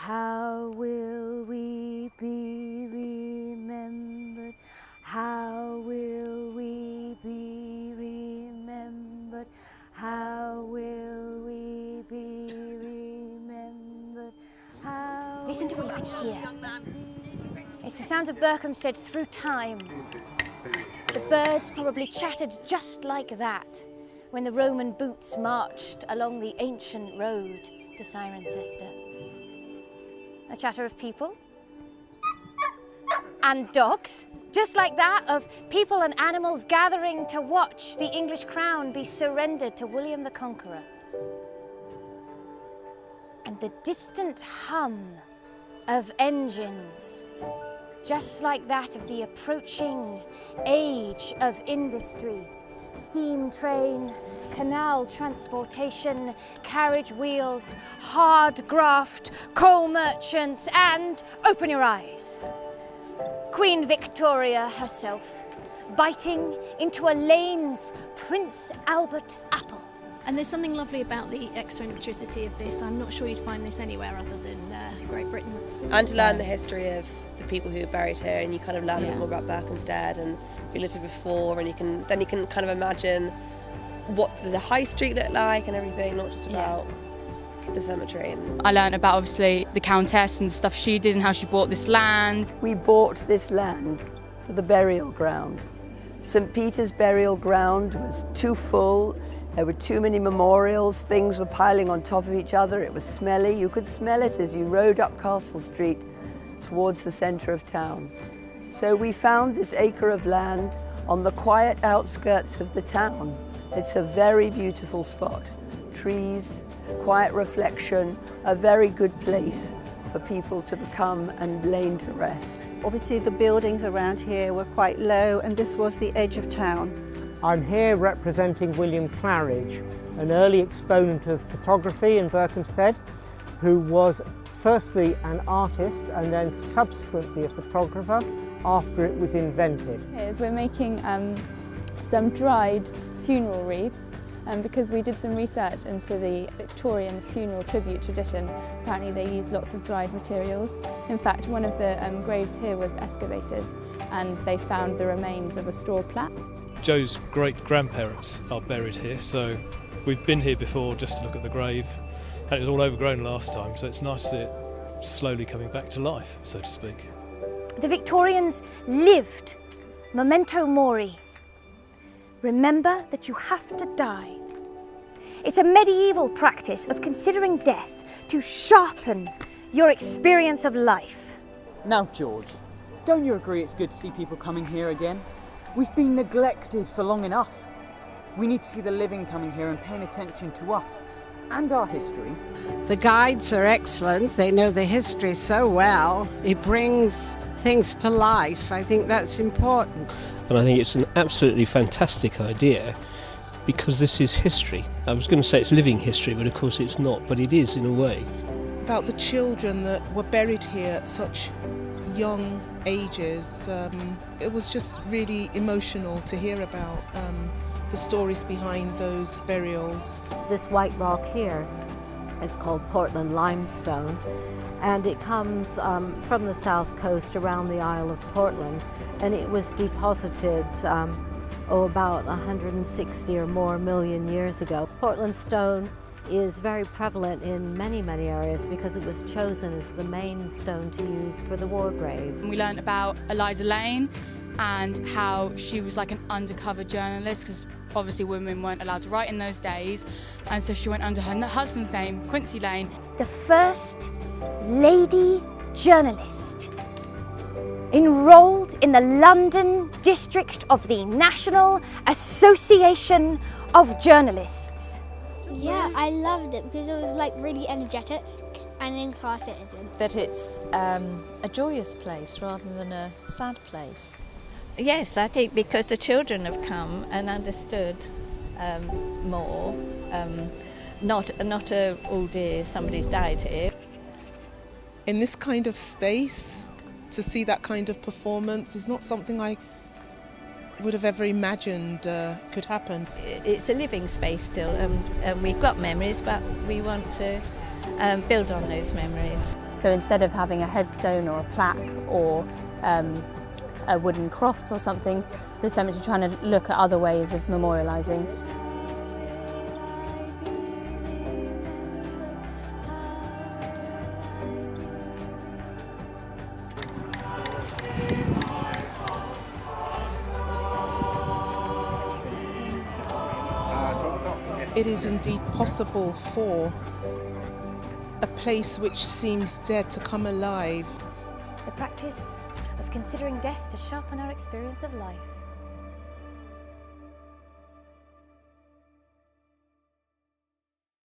How will we be remembered? How will we be remembered? How will we be remembered? Listen to what you can hear. It's the sounds of Berkhamsted through time. The birds probably chattered just like that when the Roman boots marched along the ancient road to Cirencester. A chatter of people and dogs, just like that of people and animals gathering to watch the English crown be surrendered to William the Conqueror. And the distant hum of engines, just like that of the approaching age of industry. Steam train, canal transportation, carriage wheels, hard graft, coal merchants, and, open your eyes, Queen Victoria herself, biting into Elaine's Prince Albert apple. And there's something lovely about the eccentricity of this. I'm not sure you'd find this anywhere other than Great Britain. And to learn the history of the people who are buried here, and you kind of learn a bit more about Berkhamsted and who lived here before, and you can kind of imagine what the high street looked like and everything, not just about the cemetery. I learned about obviously the Countess and the stuff she did and how she bought this land. We bought this land for the burial ground. St. Peter's burial ground was too full. There were too many memorials, things were piling on top of each other, it was smelly. You could smell it as you rode up Castle Street towards the centre of town. So we found this acre of land on the quiet outskirts of the town. It's a very beautiful spot. Trees, quiet reflection, a very good place for people to come and lay to rest. Obviously the buildings around here were quite low, and this was the edge of town. I'm here representing William Claridge, an early exponent of photography in Berkhamsted, who was firstly an artist and then subsequently a photographer after it was invented. We're making some dried funeral wreaths because we did some research into the Victorian funeral tribute tradition. Apparently they used lots of dried materials. In fact, one of the graves here was excavated and they found the remains of a straw plat. Joe's great-grandparents are buried here, so we've been here before just to look at the grave, and it was all overgrown last time, so it's nice to see it slowly coming back to life, so to speak. The Victorians lived memento mori. Remember that you have to die. It's a medieval practice of considering death to sharpen your experience of life. Now, George, don't you agree it's good to see people coming here again? We've been neglected for long enough. We need to see the living coming here and paying attention to us and our history. The guides are excellent. They know the history so well. It brings things to life. I think that's important. And I think it's an absolutely fantastic idea because this is history. I was going to say it's living history, but of course it's not, but it is in a way. About the children that were buried here at such young ages, it was just really emotional to hear about the stories behind those burials. This white rock here is called Portland limestone, and it comes from the south coast around the Isle of Portland, and it was deposited about 160 or more million years ago. Portland stone is very prevalent in many areas because it was chosen as the main stone to use for the war graves. We learned about Eliza Lane and how she was like an undercover journalist, because obviously women weren't allowed to write in those days, and so she went under her husband's name, Quincy Lane. The first lady journalist enrolled in the London district of the National Association of Journalists. Yeah, I loved it because it was like really energetic, and in class it isn't. That it's a joyous place rather than a sad place. Yes, I think because the children have come and understood more. Not oh dear, somebody's died here. In this kind of space, to see that kind of performance is not something I would have ever imagined could happen. It's a living space still, and we've got memories, but we want to build on those memories. So instead of having a headstone or a plaque or a wooden cross or something, the cemetery trying to look at other ways of memorialising. It is indeed possible for a place which seems dead to come alive. The practice of considering death to sharpen our experience of life.